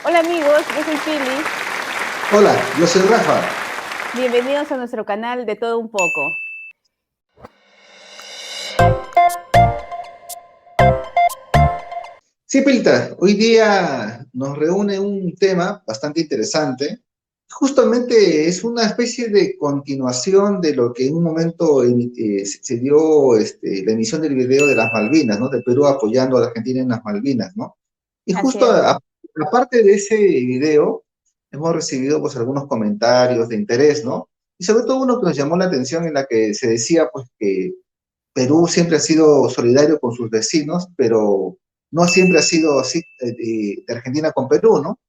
Hola amigos, yo soy Pili. Hola, yo soy Rafa. Bienvenidos a nuestro canal de Todo Un Poco. Sí, Pilita, hoy día nos reúne un tema bastante interesante. Justamente es una especie de continuación de lo que en un momento se dio la emisión del video de las Malvinas, ¿no? De Perú apoyando a la Argentina en las Malvinas, ¿no? Y Así justo es. aparte de ese video, hemos recibido pues algunos comentarios de interés, ¿no? Y sobre todo uno que nos llamó la atención en la que se decía pues que Perú siempre ha sido solidario con sus vecinos, pero no siempre ha sido así de Argentina con Perú, ¿no?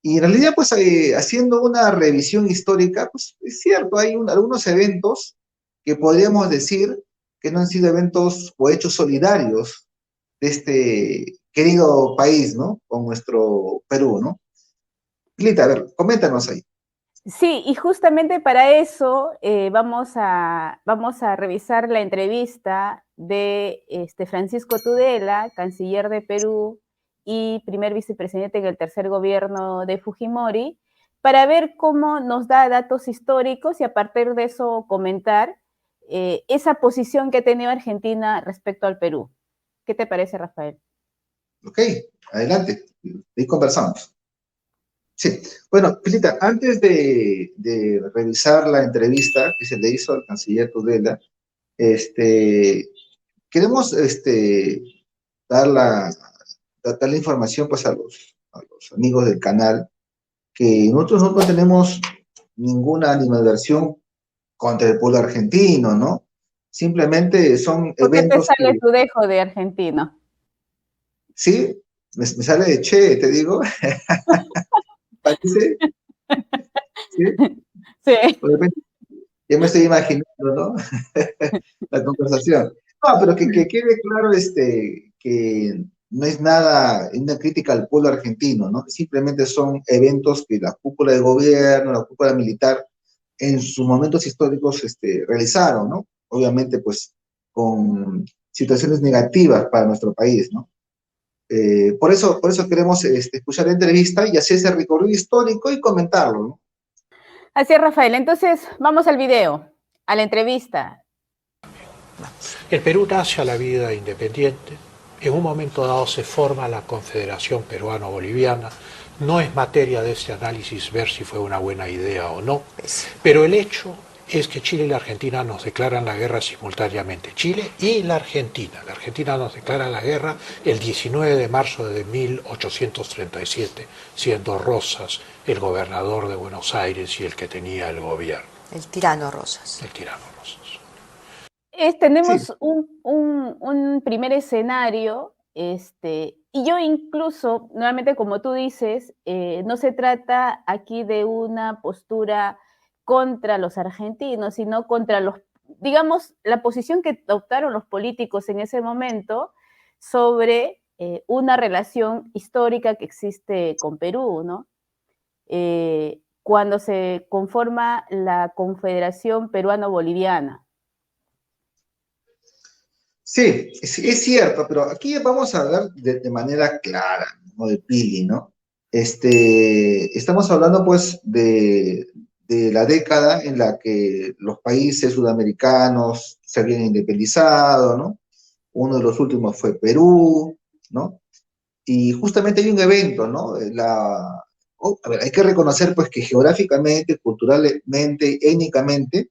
Y en realidad, pues haciendo una revisión histórica, pues es cierto, hay algunos eventos que podríamos decir que no han sido eventos o hechos solidarios de este querido país, ¿no? Con nuestro Perú, ¿no? Lita, a ver, coméntanos ahí. Sí, y justamente para eso vamos a revisar la entrevista de Francisco Tudela, canciller de Perú y primer vicepresidente en el tercer gobierno de Fujimori, para ver cómo nos da datos históricos y a partir de eso comentar esa posición que ha tenido Argentina respecto al Perú. ¿Qué te parece, Rafael? Ok, adelante, ahí conversamos. Sí, bueno, Pilita, antes de revisar la entrevista que se le hizo al canciller Tudela, este, queremos dar dar la información pues, a los amigos del canal que nosotros no tenemos ninguna animadversión contra el pueblo argentino, ¿no? Simplemente son ¿Por qué te eventos sale que, tu dejo de argentino? sí, me sale de che, te digo, parece, sí, Sí. de repente ya me estoy imaginando, ¿no? La conversación. No, pero que quede claro que no es nada, una crítica al pueblo argentino, ¿no? Simplemente son eventos que la cúpula de gobierno, la cúpula militar, en sus momentos históricos realizaron, ¿no? Obviamente, pues, con situaciones negativas para nuestro país, ¿no? Por eso queremos escuchar la entrevista y hacer ese recorrido histórico y comentarlo, ¿no? Así es, Rafael. Entonces, vamos al video, a la entrevista. El Perú nace a la vida independiente, en un momento dado se forma la Confederación Peruano-Boliviana, no es materia de este análisis ver si fue una buena idea o no, pero el hecho es que Chile y la Argentina nos declaran la guerra simultáneamente. Chile y la Argentina. La Argentina nos declara la guerra el 19 de marzo de 1837, siendo Rosas el gobernador de Buenos Aires y el que tenía el gobierno, El tirano Rosas. el tirano Rosas. Sí, Tenemos un primer escenario, y yo incluso, nuevamente como tú dices, no se trata aquí de una postura contra los argentinos, sino contra digamos, la posición que adoptaron los políticos en ese momento sobre una relación histórica que existe con Perú, ¿no? Cuando se conforma la Confederación Peruano-Boliviana. es cierto, pero aquí vamos a hablar de manera clara, ¿no? De Pili, ¿no? Estamos hablando pues de la década en la que los países sudamericanos se habían independizado, ¿no? Uno de los últimos fue Perú, ¿no? Y justamente hay un evento, ¿no? A ver, hay que reconocer pues que geográficamente, culturalmente, étnicamente,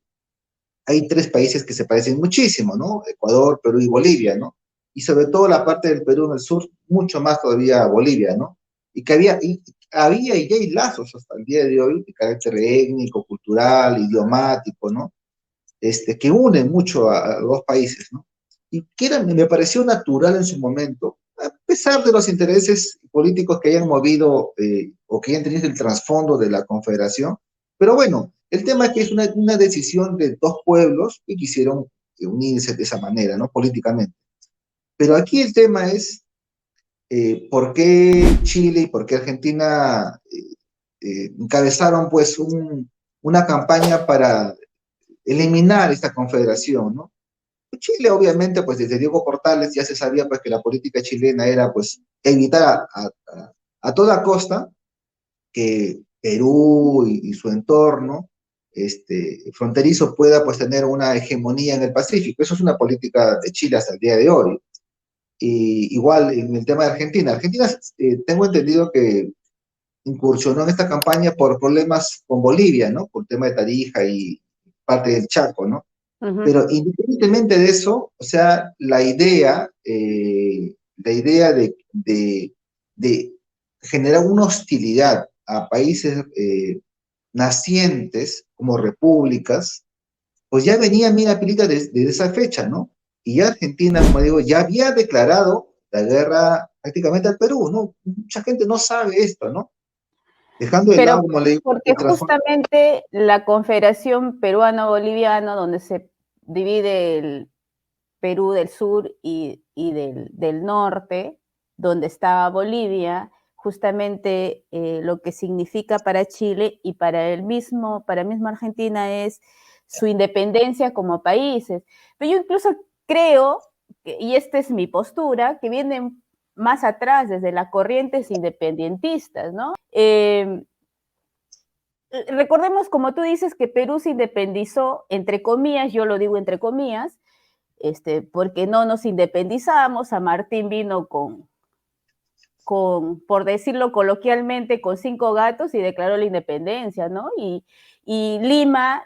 hay tres países que se parecen muchísimo, ¿no? Ecuador, Perú y Bolivia, ¿no? Y sobre todo la parte del Perú en el sur, mucho más todavía Bolivia, ¿no? Y que había y hay lazos hasta el día de hoy de carácter étnico, cultural, idiomático, ¿no? Que unen mucho a los dos países, ¿no? Y me pareció natural en su momento, a pesar de los intereses políticos que hayan movido o que hayan tenido el trasfondo de la Confederación, pero bueno, el tema es que es una decisión de dos pueblos que quisieron unirse de esa manera, ¿no? Políticamente. Pero aquí el tema es por qué Chile y por qué Argentina encabezaron pues una campaña para eliminar esta confederación, ¿no? Chile, obviamente, pues desde Diego Portales ya se sabía pues que la política chilena era pues evitar a toda costa que Perú y su entorno fronterizo pueda pues tener una hegemonía en el Pacífico. Eso es una política de Chile hasta el día de hoy. Y igual en el tema de Argentina. Argentina, tengo entendido que incursionó en esta campaña por problemas con Bolivia, ¿no? Por el tema de Tarija y parte del Chaco, ¿no? Ujú. Pero independientemente de eso, o sea, la idea de generar una hostilidad a países nacientes como repúblicas, pues ya venía Mina Pilita desde esa fecha, ¿no? Y ya Argentina, como digo, ya había declarado la guerra prácticamente al Perú, ¿no? Mucha gente no sabe esto, ¿no? Dejando de lado, Pero como le digo, porque el trasfondo. justamente la Confederación Peruano-Boliviana, donde se divide el Perú del sur y del norte, donde estaba Bolivia, justamente lo que significa para Chile y para mismo Argentina es su independencia como países. Pero yo incluso creo, y esta es mi postura, que vienen más atrás, desde las corrientes independentistas, ¿no? Recordemos, como tú dices, que Perú se independizó, entre comillas, yo lo digo entre comillas, porque no nos independizamos. San Martín vino por decirlo coloquialmente, con 5 gatos y declaró la independencia, ¿no? Y Lima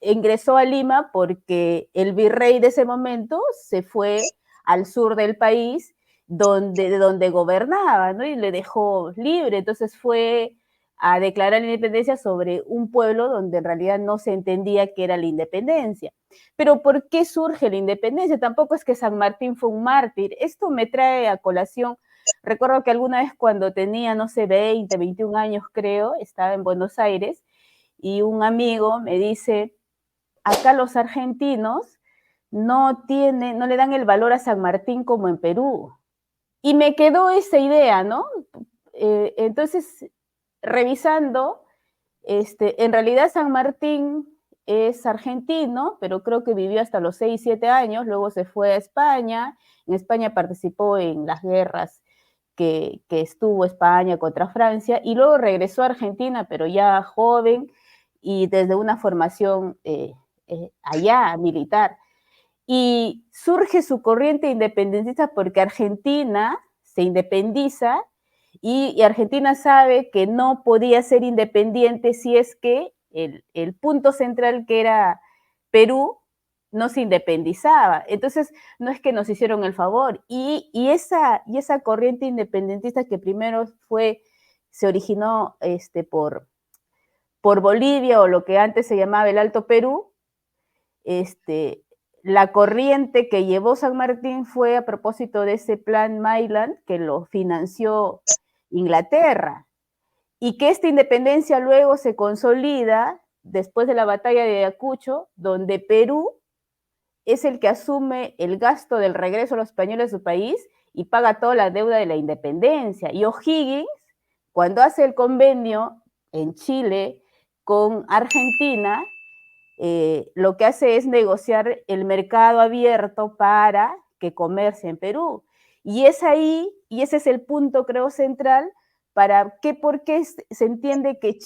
ingresó a Lima porque el virrey de ese momento se fue al sur del país donde gobernaba, ¿no? Y le dejó libre. Entonces fue a declarar la independencia sobre un pueblo donde en realidad no se entendía qué era la independencia. Pero ¿por qué surge la independencia? Tampoco es que San Martín fue un mártir. Esto me trae a colación. Recuerdo que alguna vez cuando tenía, no sé, 20, 21 años creo, estaba en Buenos Aires y un amigo me dice, acá los argentinos no le dan el valor a San Martín como en Perú. Y me quedó esa idea, ¿no? Entonces, revisando, en realidad San Martín es argentino, pero creo que vivió hasta los 6, 7 años, luego se fue a España, en España participó en las guerras que estuvo España contra Francia, y luego regresó a Argentina, pero ya joven y desde una formación allá militar. Y surge su corriente independentista porque Argentina se independiza y Argentina sabe que no podía ser independiente si es que el punto central, que era Perú, no se independizaba. Entonces, no es que nos hicieron el favor. Y esa corriente independentista que primero se originó por Bolivia, o lo que antes se llamaba el Alto Perú, la corriente que llevó San Martín fue a propósito de ese plan Maitland, que lo financió Inglaterra, y que esta independencia luego se consolida después de la batalla de Ayacucho, donde Perú es el que asume el gasto del regreso a los españoles a su país y paga toda la deuda de la independencia. Y O'Higgins, cuando hace el convenio en Chile con Argentina, lo que hace es negociar el mercado abierto para que comercie en Perú. Y es ahí, y ese es el punto, creo, central, por qué se entiende que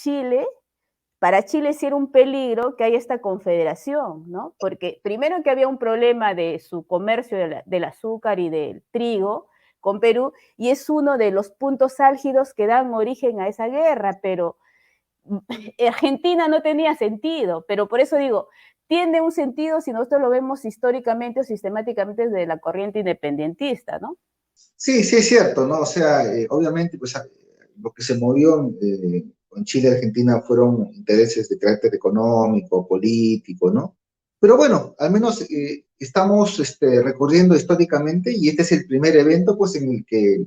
para Chile sí era un peligro que haya esta confederación, ¿no? Porque primero que había un problema de su comercio del azúcar y del trigo con Perú, y es uno de los puntos álgidos que dan origen a esa guerra, pero Argentina no tenía sentido, pero por eso digo, tiene un sentido si nosotros lo vemos históricamente o sistemáticamente desde la corriente independentista, ¿no? Sí, sí es cierto, ¿no? O sea, obviamente, pues lo que se movió con Chile y Argentina fueron intereses de carácter económico, político, ¿no? Pero bueno, al menos estamos recorriendo históricamente y este es el primer evento, pues, en el que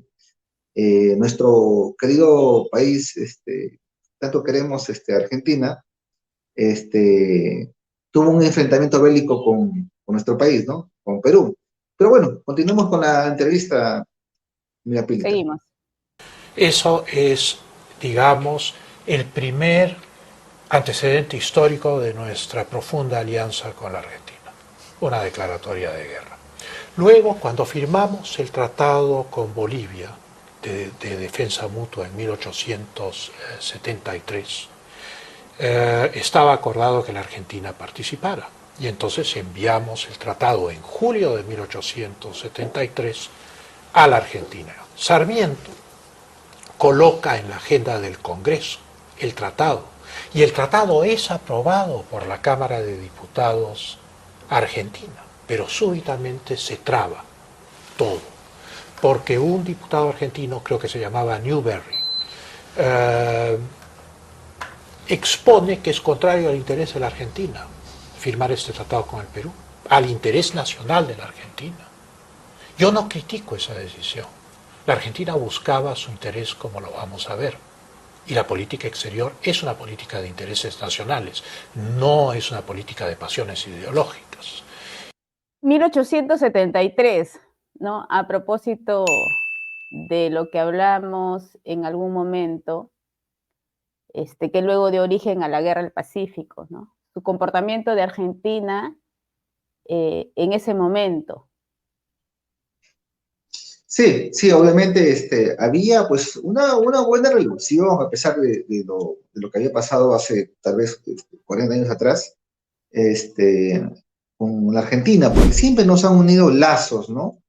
nuestro querido país, tanto queremos, Argentina, tuvo un enfrentamiento bélico con nuestro país, ¿no? Con Perú. Pero bueno, continuemos con la entrevista, mira, Pilita. Seguimos. Eso es, digamos, el primer antecedente histórico de nuestra profunda alianza con la Argentina, una declaratoria de guerra. Luego, cuando firmamos el tratado con Bolivia, de defensa mutua en 1873, estaba acordado que la Argentina participara. Y entonces enviamos el tratado en julio de 1873 a la Argentina. Sarmiento coloca en la agenda del Congreso el tratado, y el tratado es aprobado por la Cámara de Diputados argentina, pero súbitamente se traba todo, porque un diputado argentino, creo que se llamaba Newberry, expone que es contrario al interés de la Argentina firmar este tratado con el Perú, al interés nacional de la Argentina. Yo no critico esa decisión. La Argentina buscaba su interés, como lo vamos a ver, y la política exterior es una política de intereses nacionales, no es una política de pasiones ideológicas. 1873, ¿no? A propósito de lo que hablamos en algún momento, que luego dio origen a la Guerra del Pacífico, ¿no? Su comportamiento de Argentina en ese momento. Sí, sí, obviamente había pues una buena relación a pesar de lo que había pasado hace tal vez 40 años atrás con la Argentina, porque siempre nos han unido lazos, ¿no?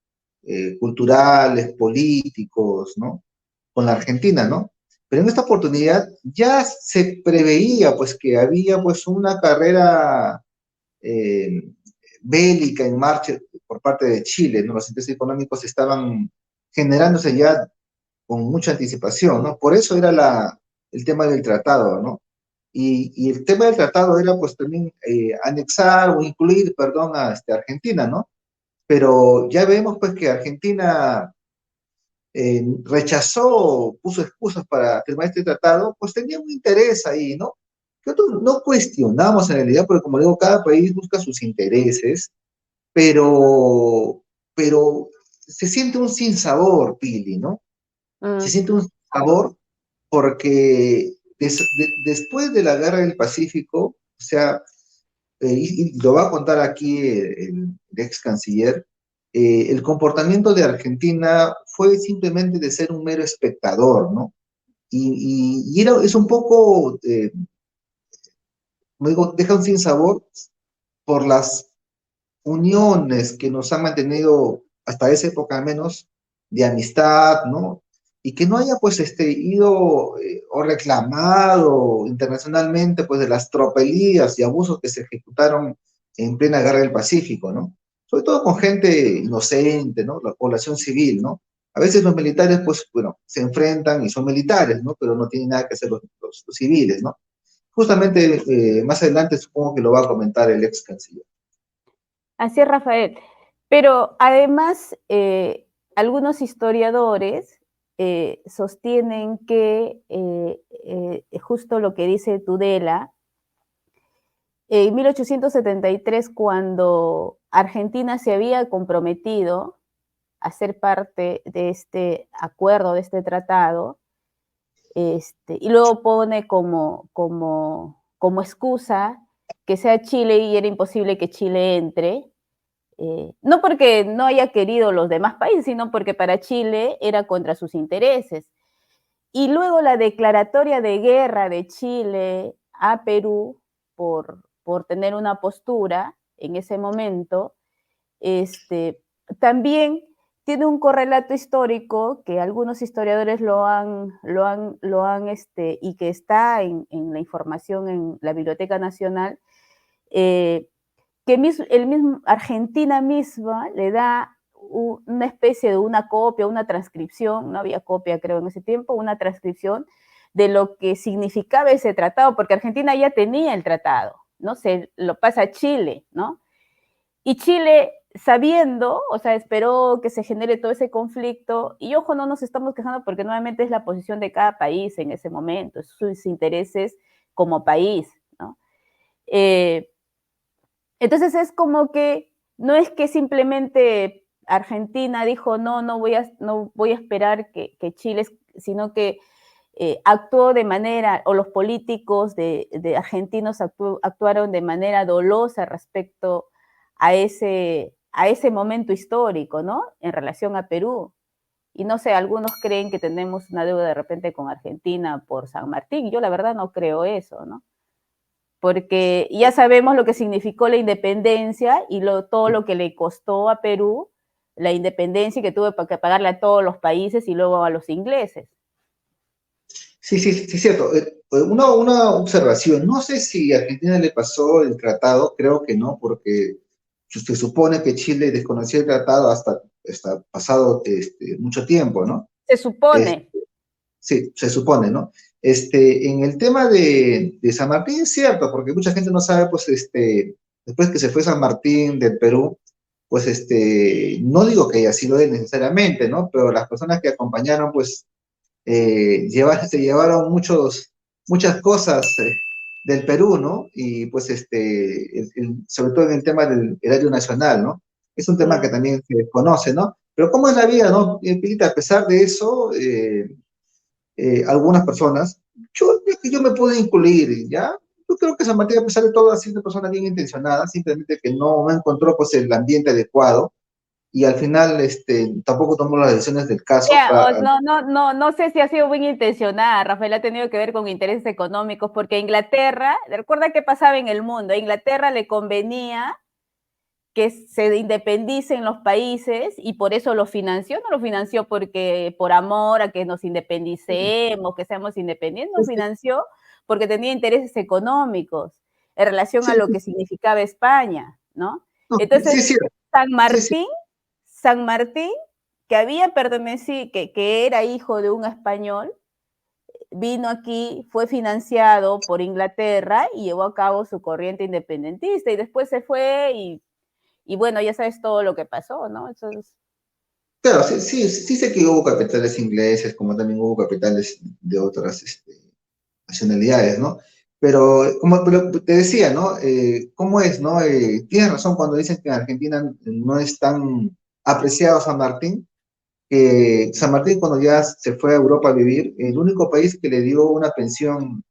Culturales, políticos, ¿no? Con la Argentina, ¿no? Pero en esta oportunidad ya se preveía pues que había pues una carrera eh, bélica en marcha por parte de Chile, ¿no? Los intereses económicos estaban generándose ya con mucha anticipación, ¿no? Por eso era el tema del tratado, ¿no? Y el tema del tratado era pues también anexar o incluir, perdón, a Argentina, ¿no? Pero ya vemos pues que Argentina rechazó, puso excusas para firmar este tratado, pues tenía un interés ahí, ¿no? Que nosotros no cuestionamos en realidad, porque como digo, cada país busca sus intereses, pero se siente un sinsabor, Pili, ¿no? Se siente un sinsabor porque después de la Guerra del Pacífico, o sea, y lo va a contar aquí el ex canciller, el comportamiento de Argentina fue simplemente de ser un mero espectador, ¿no? Es un poco, como digo, deja un sinsabor por las uniones que nos han mantenido hasta esa época al menos de amistad, ¿no? Y que no haya pues ido o reclamado internacionalmente pues de las tropelías y abusos que se ejecutaron en plena guerra del Pacífico, ¿no? Sobre todo con gente inocente, ¿no? La población civil, ¿no? A veces los militares pues, bueno, se enfrentan y son militares, ¿no? Pero no tienen nada que hacer los civiles, ¿no? Justamente más adelante supongo que lo va a comentar el ex canciller. Así es, Rafael. Pero además, algunos historiadores sostienen que justo lo que dice Tudela, en 1873, cuando Argentina se había comprometido a ser parte de este acuerdo, de este tratado, y luego pone como excusa que sea Chile y era imposible que Chile entre, no porque no haya querido los demás países, sino porque para Chile era contra sus intereses. Y luego la declaratoria de guerra de Chile a Perú por tener una postura en ese momento, también tiene un correlato histórico que algunos historiadores y que está en la información en la Biblioteca Nacional, que Argentina misma le da una especie de una copia, una transcripción, no había copia creo en ese tiempo, una transcripción de lo que significaba ese tratado, porque Argentina ya tenía el tratado, ¿no? Se lo pasa a Chile, ¿no? Y Chile, sabiendo, o sea, esperó que se genere todo ese conflicto, y ojo, no nos estamos quejando porque nuevamente es la posición de cada país en ese momento, sus intereses como país, ¿no? Entonces es como que no es que simplemente Argentina dijo no voy a esperar que Chile, sino que actuó de manera, o los políticos de argentinos actuaron de manera dolosa respecto a ese momento histórico, ¿no? En relación a Perú. Y no sé, algunos creen que tenemos una deuda de repente con Argentina por San Martín. Yo la verdad no creo eso, ¿no? Porque ya sabemos lo que significó la independencia y todo lo que le costó a Perú la independencia y que tuvo que pagarle a todos los países y luego a los ingleses. Sí, sí, sí, cierto. Una observación. No sé si a Argentina le pasó el tratado, creo que no, porque se supone que Chile desconocía el tratado hasta pasado mucho tiempo, ¿no? Se Es- supone. sí, se supone, ¿no? En el tema de San Martín es cierto, porque mucha gente no sabe, pues, después que se fue San Martín del Perú, pues, no digo que haya sido él necesariamente, ¿no? Pero las personas que acompañaron, pues, se llevaron muchas cosas del Perú, ¿no? Y pues sobre todo en el tema del erario nacional, ¿no? Es un tema que Mm. también se desconoce, ¿no? Pero ¿cómo es la vida, no? Pilita, a pesar de eso, algunas personas, yo me puedo incluir, ¿ya? Yo creo que San Martín, a pesar de todo, ha sido una persona bien intencionada, simplemente que no encontró pues el ambiente adecuado y al final tampoco tomó las decisiones del caso para... No sé si ha sido bien intencionada, Rafael, ha tenido que ver con intereses económicos, porque Inglaterra, recuerda qué pasaba en el mundo, a Inglaterra le convenía que se independicen los países y por eso lo financió, no lo financió porque por amor a que nos independicemos, que seamos independientes, lo financió porque tenía intereses económicos en relación a Sí, lo que significaba España, ¿no? no, Entonces, sí, sí, San sí, sí. Martín, San Martín, que había pertenecido, que era hijo de un español, vino aquí, fue financiado por Inglaterra y llevó a cabo su corriente independentista y después se fue y bueno, ya sabes todo lo que pasó, ¿no? Entonces, Claro, sí, sí, sí sé que hubo capitales ingleses, como también hubo capitales de otras nacionalidades, ¿no? Pero te decía, ¿no? ¿Cómo es, no? Tienes razón cuando dicen que en Argentina no es tan apreciado San Martín, que San Martín cuando ya se fue a Europa a vivir, el único país que le dio una pensión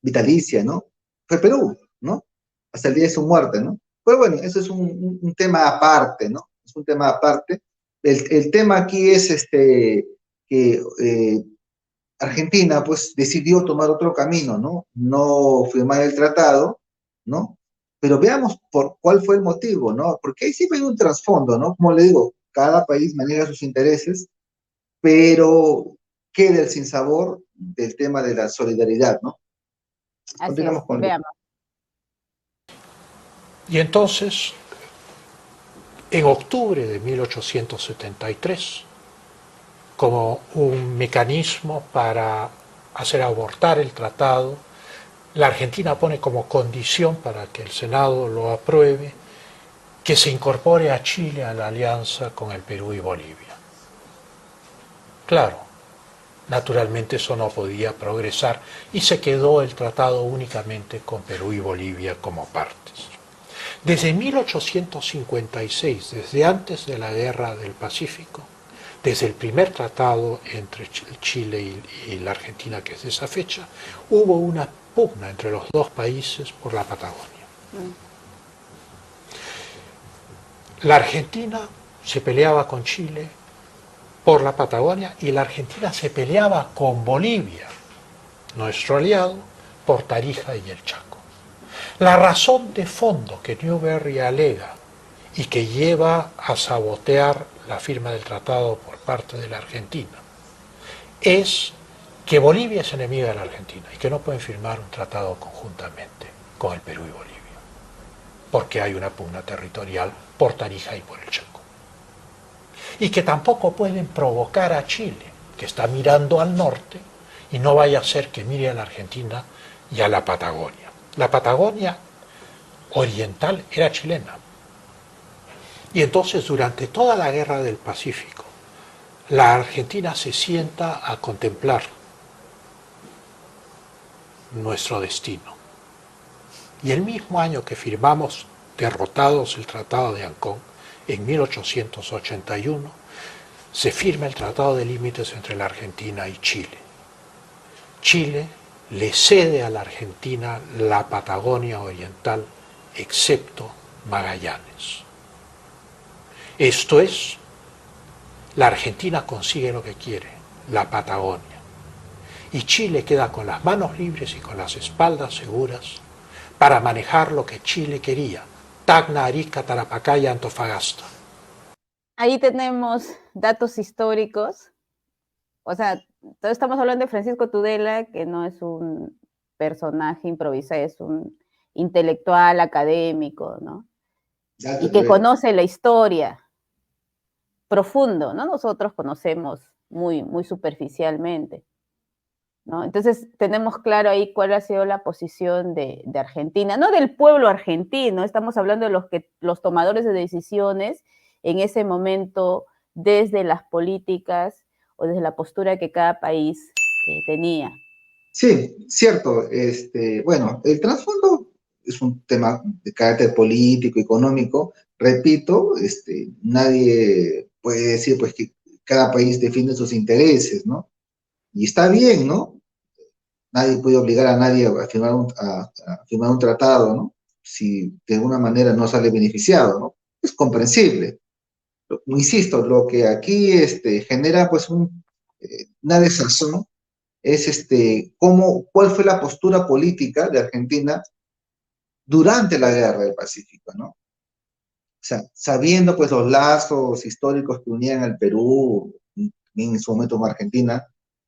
vitalicia, ¿no? Fue Perú, ¿no? Hasta el día de su muerte, ¿no? Pues bueno, eso es un tema aparte, ¿no? Es un tema aparte. El tema aquí es que Argentina pues decidió tomar otro camino, ¿no? No firmar el tratado, ¿no? Pero veamos por cuál fue el motivo, ¿no? Porque ahí siempre hay un trasfondo, ¿no? Como le digo, cada país maneja sus intereses, pero queda el sinsabor del tema de la solidaridad, ¿no? así es, Continuamos con... veamos. Y entonces, en octubre de 1873, como un mecanismo para hacer abortar el tratado, la Argentina pone como condición para que el Senado lo apruebe que se incorpore a Chile a la alianza con el Perú y Bolivia. Claro, naturalmente eso no podía progresar y se quedó el tratado únicamente con Perú y Bolivia como partes. Desde 1856, desde antes de la Guerra del Pacífico, desde el primer tratado entre Chile y la Argentina, que es de esa fecha, hubo una pugna entre los dos países por la Patagonia. La Argentina se peleaba con Chile por la Patagonia y la Argentina se peleaba con Bolivia, nuestro aliado, por Tarija y el Chaco. La razón de fondo que Newbery alega y que lleva a sabotear la firma del tratado por parte de la Argentina es que Bolivia es enemiga de la Argentina y que no pueden firmar un tratado conjuntamente con el Perú y Bolivia, porque hay una pugna territorial por Tarija y por el Chaco. Y que tampoco pueden provocar a Chile, que está mirando al norte, y no vaya a ser que mire a la Argentina y a la Patagonia. La Patagonia oriental era chilena. Y entonces durante toda la guerra del Pacífico, la Argentina se sienta a contemplar nuestro destino. Y el mismo año que firmamos derrotados el Tratado de Ancón, en 1881, se firma el Tratado de Límites entre la Argentina y Chile. Chile le cede a la Argentina la Patagonia Oriental, excepto Magallanes. Esto es La Argentina consigue lo que quiere, la Patagonia. Y Chile queda con las manos libres y con las espaldas seguras para manejar lo que Chile quería, Tacna, Arica, Tarapacá y Antofagasta. Ahí tenemos datos históricos. O sea, todos estamos hablando de Francisco Tudela, que no es un personaje improvisado, es un intelectual académico, ¿no? Y que conoce la historia profundo, ¿no? Nosotros conocemos muy superficialmente, ¿no? Entonces tenemos claro ahí cuál ha sido la posición de Argentina, no del pueblo argentino, estamos hablando de los tomadores de decisiones en ese momento desde las políticas o desde la postura que cada país tenía. Sí, cierto. Bueno, el trasfondo es un tema de carácter político, económico. Repito, nadie puede decir pues que cada país defiende sus intereses, ¿no? Y está bien, ¿no? Nadie puede obligar a nadie a firmar un tratado, ¿no? Si de alguna manera no sale beneficiado, ¿no? Es comprensible. Insisto, lo que aquí genera pues una desazón es cuál fue la postura política de Argentina durante la Guerra del Pacífico, ¿no? O sea, sabiendo pues los lazos históricos que unían al Perú, en su momento con Argentina,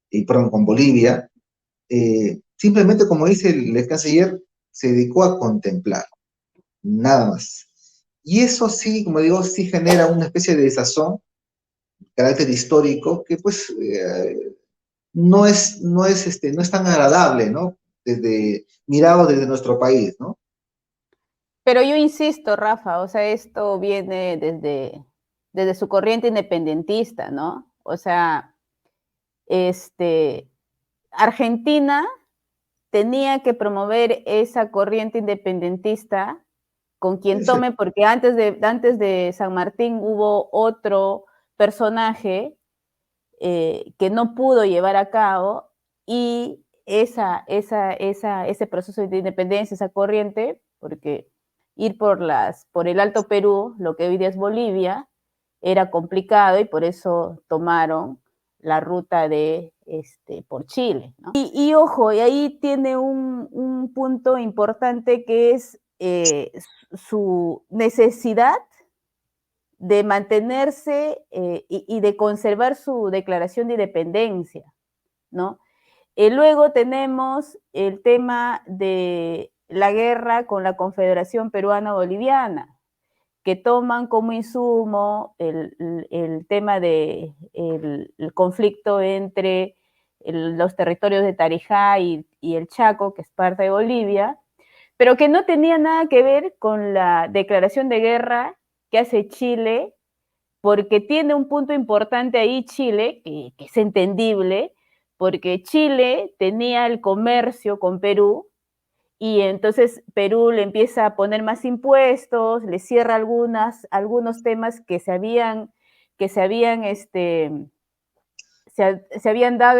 y perdón, con Bolivia, simplemente como dice el canciller, se dedicó a contemplar, nada más. Y eso sí, como digo, sí genera una especie de desazón, carácter histórico, que pues no es tan agradable, ¿no? Mirado desde nuestro país, ¿no? Pero yo insisto, Rafa, o sea, esto viene desde su corriente independentista, ¿no? O sea, Argentina tenía que promover esa corriente independentista con quien Sí, tome, porque antes de San Martín hubo otro personaje que no pudo llevar a cabo, y ese proceso de independencia, esa corriente, porque ir por el Alto Perú, lo que hoy día es Bolivia, era complicado y por eso tomaron la ruta por Chile, ¿no? Y ojo, y ahí tiene un punto importante que es su necesidad de mantenerse y de conservar su declaración de independencia, ¿no? Luego tenemos el tema de la guerra con la Confederación Peruana-Boliviana, que toman como insumo el tema del el conflicto entre los territorios de Tarijá y el Chaco, que es parte de Bolivia, pero que no tenía nada que ver con la declaración de guerra que hace Chile, porque tiene un punto importante ahí Chile, que es entendible, porque Chile tenía el comercio con Perú, y entonces Perú le empieza a poner más impuestos, le cierra algunos temas que se habían dado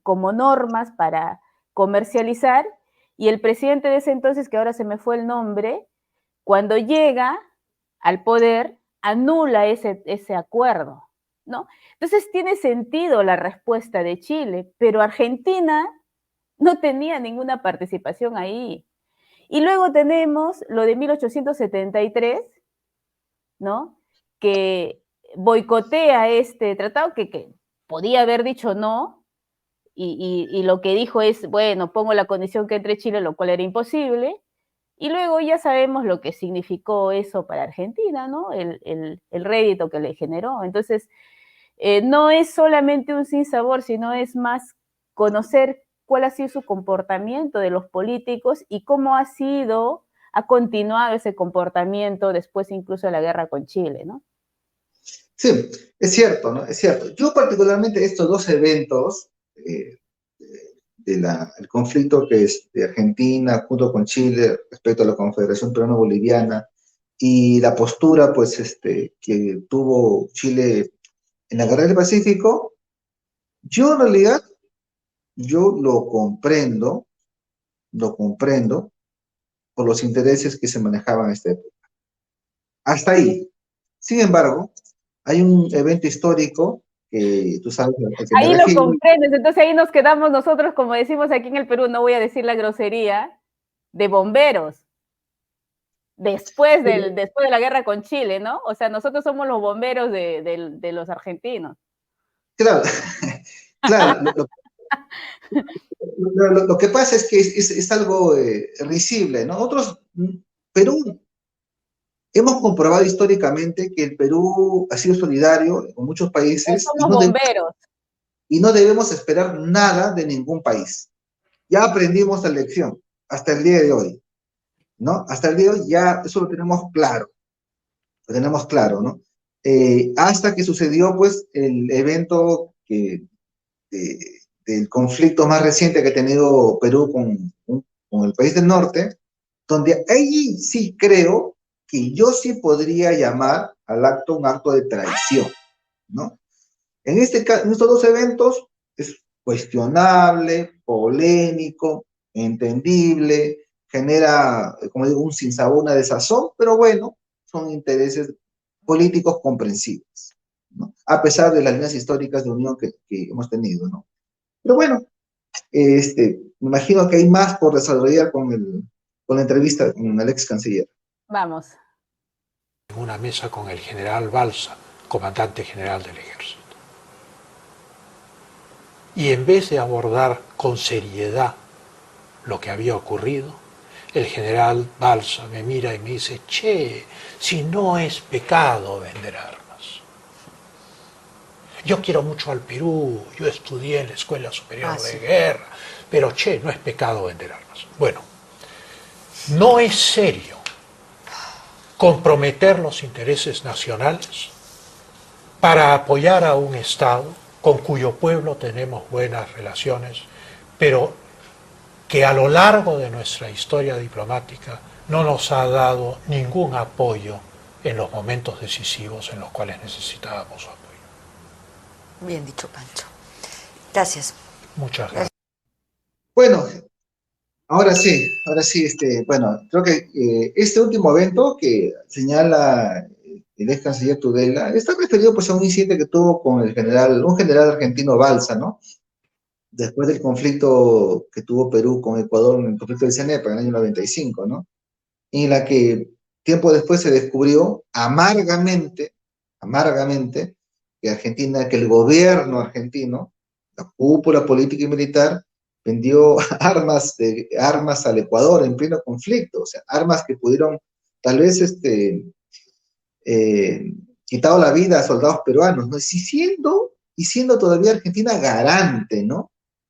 como normas para comercializar, y el presidente de ese entonces, que ahora se me fue el nombre, cuando llega al poder, anula ese acuerdo, ¿no? Entonces tiene sentido la respuesta de Chile, pero Argentina no tenía ninguna participación ahí. Y luego tenemos lo de 1873, ¿no? Que boicotea este tratado, que podía haber dicho no, y lo que dijo es, bueno, pongo la condición que entre Chile, lo cual era imposible, y luego ya sabemos lo que significó eso para Argentina, ¿no? El rédito que le generó. Entonces, no es solamente un sinsabor, sino es más conocer cuál ha sido su comportamiento de los políticos y cómo ha continuado ese comportamiento después incluso de la guerra con Chile, ¿no? Sí, es cierto, ¿no? Es cierto. Yo particularmente estos dos eventos, el conflicto que es de Argentina junto con Chile respecto a la Confederación Peruano-Boliviana y la postura, pues, que tuvo Chile en la Guerra del Pacífico, yo en realidad, yo lo comprendo por los intereses que se manejaban en esta época. Hasta ahí. Sin embargo, Hay un evento histórico que tú sabes al que me Ahí lo refiero. comprendes, entonces ahí nos quedamos nosotros, como decimos aquí en el Perú, no voy a decir la grosería, de bomberos, después de la guerra con Chile, ¿no? O sea, nosotros somos los bomberos de los argentinos. Claro, claro, lo que pasa es que es algo risible, ¿no? Nosotros, Perú, hemos comprobado históricamente que el Perú ha sido solidario con muchos No países somos bomberos. y no debemos esperar nada de ningún país. Ya aprendimos la lección hasta el día de hoy, ¿no? Hasta el día de hoy ya eso lo tenemos claro, ¿no? Hasta que sucedió, pues, el evento de, del conflicto más reciente que ha tenido Perú con el país del norte, donde ahí sí creo que yo sí podría llamar al acto un acto de traición, ¿no? En este caso, en estos dos eventos es cuestionable, polémico, entendible, genera, como digo, un sinsabor, una desazón, pero bueno, son intereses políticos comprensibles, ¿no? A pesar de las líneas históricas de unión que hemos tenido, ¿no? Pero bueno, me imagino que hay más por desarrollar con la entrevista con el ex canciller. Vamos. En una mesa con el general Balsa, comandante general del ejército. Y en vez de abordar con seriedad lo que había ocurrido, el general Balsa me mira y me dice, che, si no es pecado vender armas. Yo quiero mucho al Perú, yo estudié en la Escuela Superior de Guerra, pero che, no es pecado vender armas. Bueno, no es serio comprometer los intereses nacionales para apoyar a un Estado con cuyo pueblo tenemos buenas relaciones, pero que a lo largo de nuestra historia diplomática no nos ha dado ningún apoyo en los momentos decisivos en los cuales necesitábamos su apoyo. Bien dicho, Pancho. Gracias. Muchas gracias. Bueno, ahora sí, bueno, creo que este último evento que señala el ex canciller Tudela está referido pues a un incidente que tuvo con un general argentino Balsa, ¿no? Después del conflicto que tuvo Perú con Ecuador, en el conflicto del CENEPA en el año 95, ¿no? En la que tiempo después se descubrió amargamente, que el gobierno argentino, la cúpula política y militar, vendió armas al Ecuador en pleno conflicto, o sea, armas que pudieron tal vez quitado la vida a soldados peruanos, ¿no? Y siendo todavía Argentina garante, ¿no?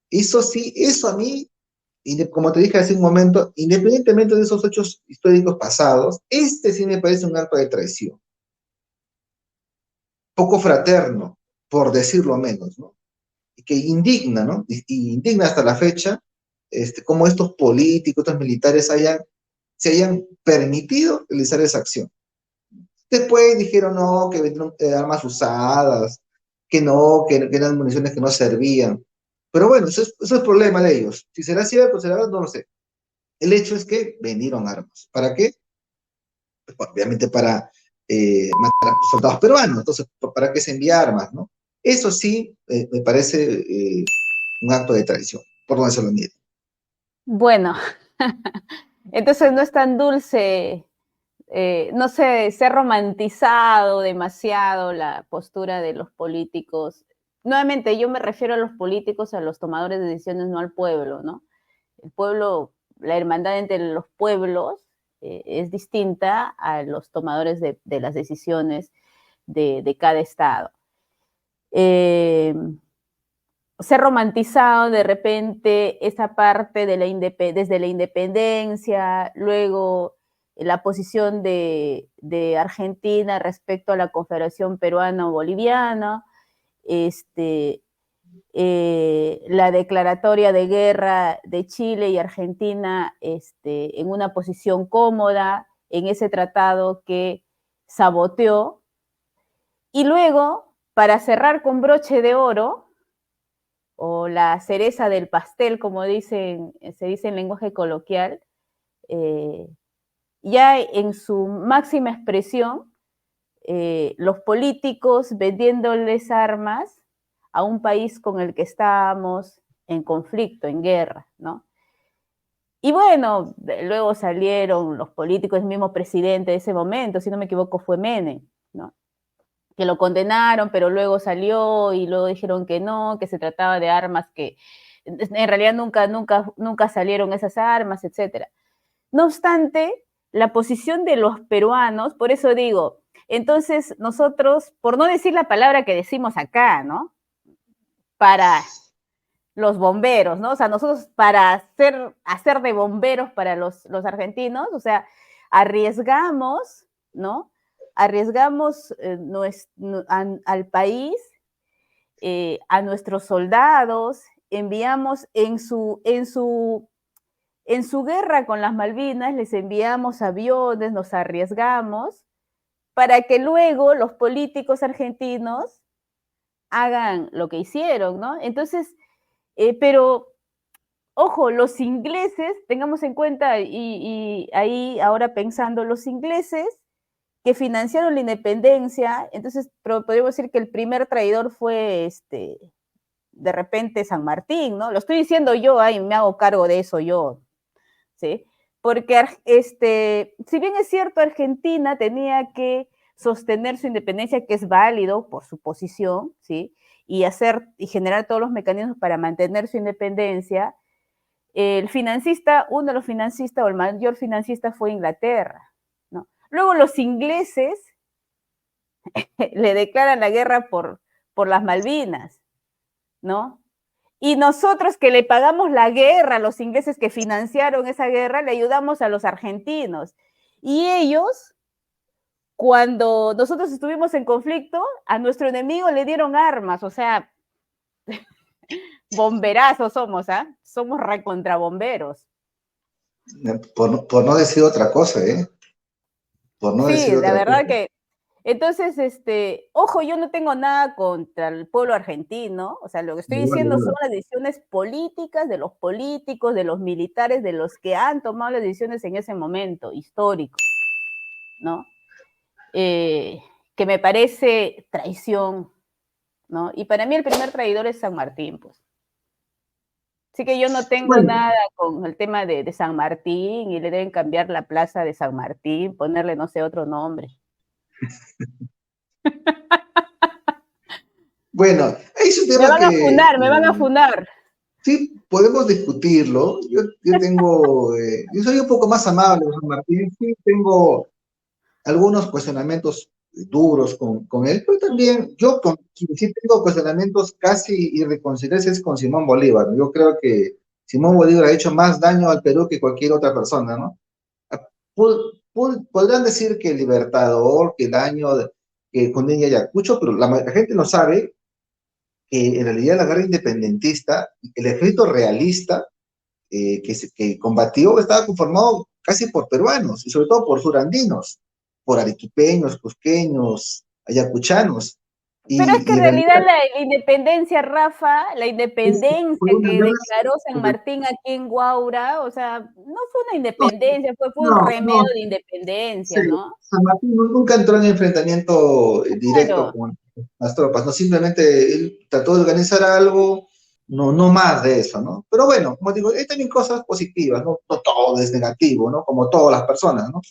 Eso sí, eso a mí, como te dije hace un momento, independientemente de esos hechos históricos pasados, este sí me parece un acto de traición. Poco fraterno, por decirlo menos, ¿no? Y que indigna, ¿no? Y indigna hasta la fecha, cómo estos políticos, estos militares se hayan permitido realizar esa acción. Después dijeron no, que vendieron armas usadas, que no, que eran municiones que no servían. Pero bueno, eso es el problema de ellos. Si será cierto, será verdad, no lo sé. El hecho es que vendieron armas. ¿Para qué? Pues, obviamente para matar a soldados peruanos. Entonces, ¿para qué se envía armas, no? Eso sí me parece un acto de traición, por donde se lo mire. Bueno, entonces no es tan dulce, no sé, se ha romantizado demasiado la postura de los políticos. Nuevamente, yo me refiero a los políticos, a los tomadores de decisiones, no al pueblo, ¿no? El pueblo, la hermandad entre los pueblos es distinta a los tomadores de las decisiones de cada estado. Se ha romantizado de repente esa parte de desde la independencia, luego la posición de Argentina respecto a la Confederación Peruano-Boliviana, la declaratoria de guerra de Chile y Argentina en una posición cómoda en ese tratado que saboteó. Y luego, para cerrar con broche de oro, o la cereza del pastel, como se dice en lenguaje coloquial, ya en su máxima expresión, los políticos vendiéndoles armas a un país con el que estábamos en conflicto, en guerra, ¿no? Y bueno, luego salieron los políticos, el mismo presidente de ese momento, si no me equivoco fue Menem, ¿no? Que lo condenaron, pero luego salió y luego dijeron que no, que se trataba de armas que en realidad nunca salieron esas armas, etcétera. No obstante, la posición de los peruanos, por eso digo, entonces nosotros, por no decir la palabra que decimos acá, ¿no? Para los bomberos, ¿no? O sea, nosotros para hacer de bomberos para los argentinos, o sea, arriesgamos, ¿no? Arriesgamos al país, a nuestros soldados, enviamos en su guerra con las Malvinas, les enviamos aviones, nos arriesgamos, para que luego los políticos argentinos hagan lo que hicieron, ¿no? Entonces, pero, ojo, los ingleses, tengamos en cuenta, y ahí ahora pensando, los ingleses que financiaron la independencia, entonces podríamos decir que el primer traidor fue, de repente, San Martín, ¿no? Lo estoy diciendo yo, ahí me hago cargo de eso yo, ¿sí? Porque, si bien es cierto, Argentina tenía que sostener su independencia, que es válido por su posición, ¿sí? Y generar todos los mecanismos para mantener su independencia, uno de los financistas o el mayor financista fue Inglaterra, ¿no? Luego los ingleses le declaran la guerra por las Malvinas, ¿no? Y nosotros que le pagamos la guerra a los ingleses que financiaron esa guerra, le ayudamos a los argentinos. Y ellos, cuando nosotros estuvimos en conflicto, a nuestro enemigo le dieron armas, o sea, bomberazos somos, ¿ah? Somos recontrabomberos. Por no decir otra cosa, ¿eh? Por no Sí, decir la otra cosa. verdad que, entonces, ojo, yo no tengo nada contra el pueblo argentino, o sea, lo que estoy diciendo son las decisiones políticas de los políticos, de los militares, de los que han tomado las decisiones en ese momento histórico, ¿no? Que me parece traición, ¿no? Y para mí el primer traidor es San Martín, pues. Así que yo no tengo Bueno, nada con el tema de San Martín y le deben cambiar la plaza de San Martín, ponerle, no sé, otro nombre. bueno, es un Me tema van a que funar, me van a funar. sí podemos discutirlo. Yo soy un poco más amable con San Martín, sí tengo algunos cuestionamientos duros con él, pero también sí tengo cuestionamientos casi irreconciliables con Simón Bolívar, ¿no? Yo creo que Simón Bolívar ha hecho más daño al Perú que cualquier otra persona, ¿no? Podrán decir que el Libertador, que el año que con Niña Ayacucho, pero la gente no sabe que en realidad la guerra independentista, el ejército realista que combatió estaba conformado casi por peruanos y sobre todo por surandinos, por arequipeños, cusqueños, ayacuchanos. Pero es que Y en en realidad realidad la independencia, Rafa, la fue independencia una que guerra. declaró San Martín aquí en Guaura, o sea, no fue una No, independencia, fue un no, remedio no, de sí, independencia, ¿no? San Martín nunca entró en enfrentamiento directo Claro. con las tropas, no simplemente él trató de organizar algo, no más de eso, ¿no? Pero bueno, como digo, hay también cosas positivas, ¿no? No todo es negativo, ¿no? Como todas las personas, ¿no?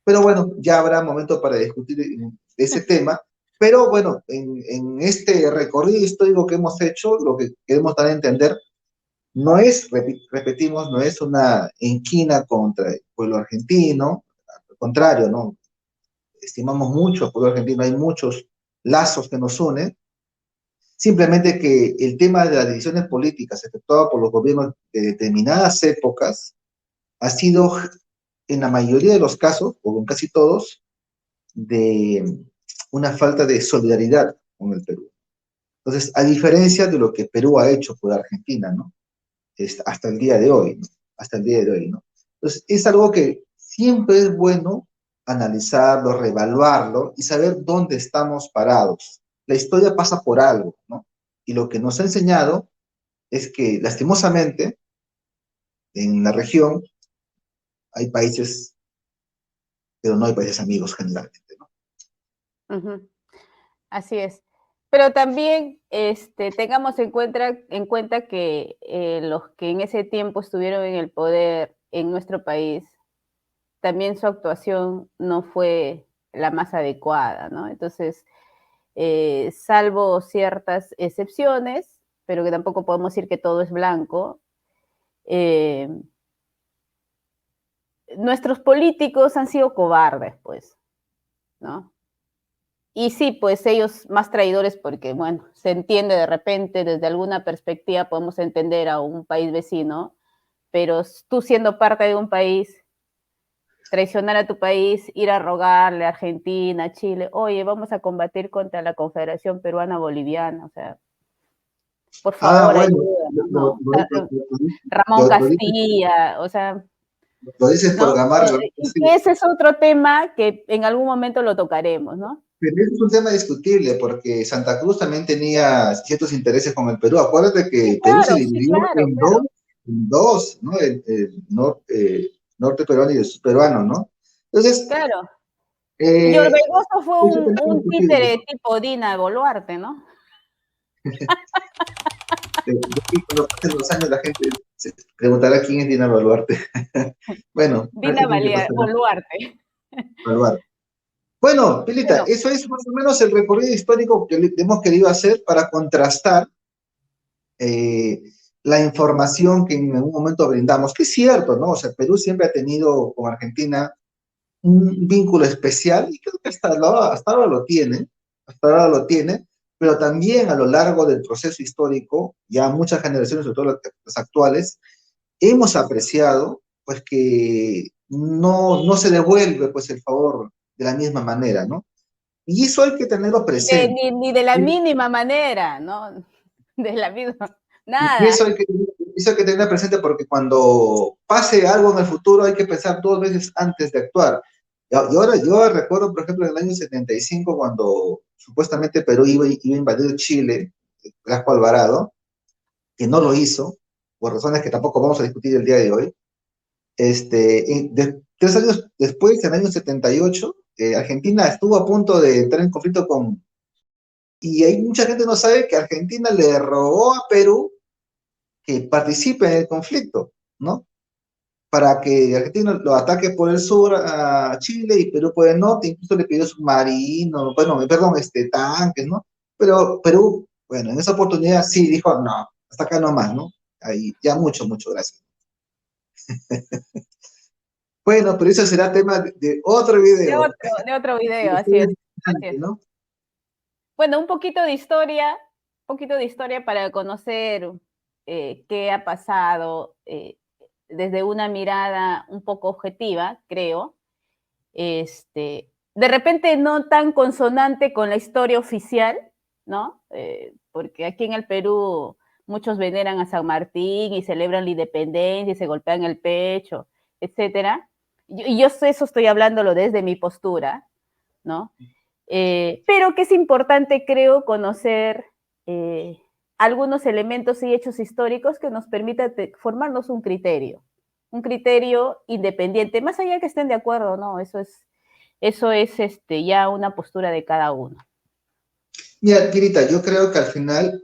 Pero bueno, ya habrá momento para discutir ese tema. Pero bueno, en este recorrido histórico que hemos hecho, lo que queremos dar a entender no es, repetimos, no es una enquina contra el pueblo argentino, al contrario, ¿no? Estimamos mucho al pueblo argentino, hay muchos lazos que nos unen, simplemente que el tema de las decisiones políticas efectuadas por los gobiernos de determinadas épocas ha sido, en la mayoría de los casos, o en casi todos, de una falta de solidaridad con el Perú. Entonces, a diferencia de lo que Perú ha hecho por Argentina, ¿no? Hasta el día de hoy, ¿no? Hasta el día de hoy, ¿no? Entonces, es algo que siempre es bueno analizarlo, reevaluarlo y saber dónde estamos parados. La historia pasa por algo, ¿no? Y lo que nos ha enseñado es que, lastimosamente, en la región hay países, pero no hay países amigos generalmente, ¿no? Ujú. Así es. Pero también tengamos en cuenta que los que en ese tiempo estuvieron en el poder en nuestro país, también su actuación no fue la más adecuada, ¿no? Entonces, salvo ciertas excepciones, pero que tampoco podemos decir que todo es blanco, eh, nuestros políticos han sido cobardes, pues, ¿no? Y sí, pues ellos más traidores porque, bueno, se entiende de repente desde alguna perspectiva, podemos entender a un país vecino, pero tú siendo parte de un país, traicionar a tu país, ir a rogarle a Argentina, a Chile, oye, vamos a combatir contra la Confederación Peruana Boliviana, o sea, por Ah, favor, bueno, ayúdanos, ¿no? O sea, Ramón lo dices, Castilla, o sea, lo dices por ¿no? Gamarra, Y sí, ese es otro tema que en algún momento lo tocaremos, ¿no? pero ese es un tema discutible porque Santa Cruz también tenía ciertos intereses con el Perú. Acuérdate que Perú se Sí, dividió claro, claro. en dos, ¿no? Norte peruano y el sur peruano, ¿no? Entonces, Claro. Y eh, Orbegoso fue ese tema es un discutible. títere tipo Dina Boluarte, ¿no? De aquí, cuando pasen los años, la gente se preguntará quién es Dina Boluarte. Bueno, Dina parece que pasará Boluarte. a Boluarte. Bueno, Pilita, Bueno, eso es más o menos el recorrido histórico que hemos querido hacer para contrastar eh, la información que en algún momento brindamos, que es cierto, ¿no? O sea, Perú siempre ha tenido con Argentina un vínculo especial y creo que hasta ahora lo tiene, hasta ahora lo tiene, pero también a lo largo del proceso histórico, ya muchas generaciones, sobre todo las actuales, hemos apreciado pues que no se devuelve pues el favor de la misma manera, ¿no? Y eso hay que tenerlo presente. ni de la mínima manera, ¿no? De la misma, Y nada. eso hay que tenerlo presente porque cuando pase algo en el futuro hay que pensar dos veces antes de actuar. Y ahora yo recuerdo, por ejemplo, en el año 75, cuando supuestamente Perú iba a invadir Chile, Blasco Alvarado, que no lo hizo, por razones que tampoco vamos a discutir el día de hoy. 3 años después, en el año 78, Argentina estuvo a punto de entrar en conflicto con... Y hay mucha gente no sabe que Argentina le rogó a Perú que participe en el conflicto, ¿no? Para que Argentina lo ataque por el sur a Chile y Perú por el norte, incluso le pidió submarinos, bueno, perdón, tanques, ¿no? Pero Perú, bueno, en esa oportunidad sí dijo, no, hasta acá nomás, ¿no? Ahí, ya mucho, gracias. Bueno, pero eso será tema de otro video. De otro video, así es, así es. ¿No? Bueno, un poquito de historia para conocer qué ha pasado desde una mirada un poco objetiva, creo. De repente no tan consonante con la historia oficial, ¿no? Porque aquí en el Perú muchos veneran a San Martín y celebran la independencia y se golpean el pecho, etcétera. Y yo eso estoy hablándolo desde mi postura, ¿no? Pero que es importante, creo, conocer algunos elementos y hechos históricos que nos permitan formarnos un criterio independiente, más allá que estén de acuerdo, ¿no? Eso es ya una postura de cada uno. Mira, Kirita, yo creo que al final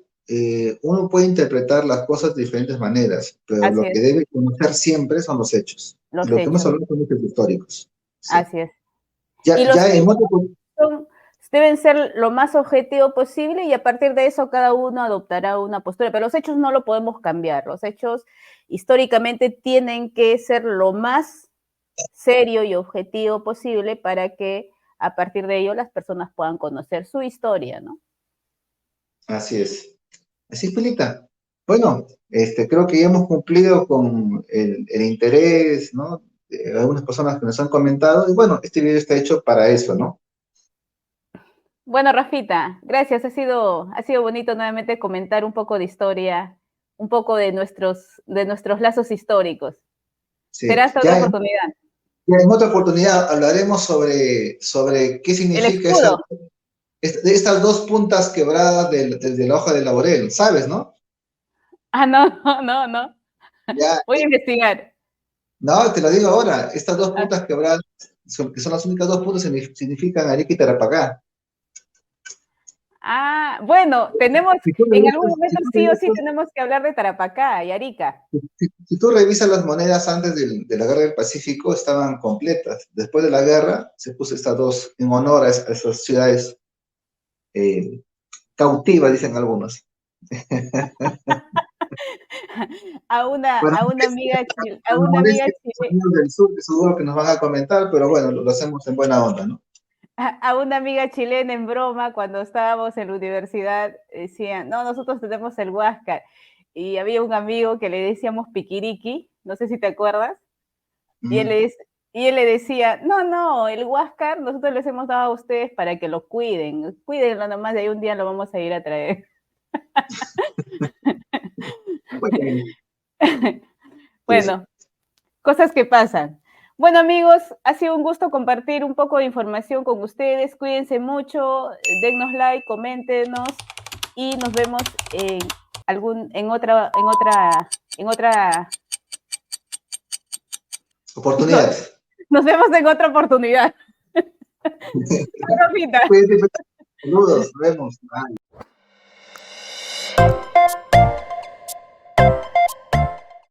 uno puede interpretar las cosas de diferentes maneras, pero Así lo que es, debe conocer siempre son los hechos. Y los lo que hemos hechos, hablado son hechos históricos. Sí. así es. Y Ya, los ya en hechos otro, son, deben ser lo más objetivo posible y a partir de eso cada uno adoptará una postura, pero los hechos no lo podemos cambiar, los hechos históricamente tienen que ser lo más serio y objetivo posible para que a partir de ello las personas puedan conocer su historia, ¿no? así es. Así es, Pilita. Bueno, creo que ya hemos cumplido con el interés, ¿no? De algunas personas que nos han comentado, y bueno, este video está hecho para eso, ¿no? Bueno, Rafita, gracias. Ha sido bonito nuevamente comentar un poco de historia, un poco de nuestros lazos históricos. Sí. Será hasta otra oportunidad. Ya en otra oportunidad hablaremos sobre qué El significa escudo. de estas dos puntas quebradas de la hoja de laurel, ¿sabes, no? Ah, no, no, no, no. Ya, Voy a investigar. no, te lo digo ahora, estas dos Ah, puntas quebradas, que son las únicas dos puntas que significan Arica y Tarapacá. Ah, bueno, tenemos, Si tú en algún revisas, momento sí o sí tenemos que hablar de Tarapacá y Arica. si tú revisas las monedas antes de la guerra del Pacífico, estaban completas. Después de la guerra, se puso estas dos en honor a esas ciudades eh, cautivas, dicen algunos. Bueno, A una amiga, a nos una amiga molesta los amigos del sur, que seguro que nos van a comentar, pero bueno, lo hacemos en buena onda, ¿no? a una amiga chilena en broma, cuando estábamos en la universidad, decían, no, nosotros tenemos el Huáscar. Y había un amigo que le decíamos Piquiriqui, no sé si te acuerdas, y Mm. y él le decía, no, no, el Huáscar nosotros les hemos dado a ustedes para que lo cuiden, cuídenlo nomás, de ahí un día lo vamos a ir a traer. Bueno, pues, Bueno, cosas que pasan. Bueno, amigos, ha sido un gusto compartir un poco de información con ustedes. Cuídense mucho, dennos like, coméntenos y nos vemos en en otra, oportunidades. nos vemos en otra oportunidad. Chao, Rafita. Cuídate, pues. Saludos, nos vemos. Bye.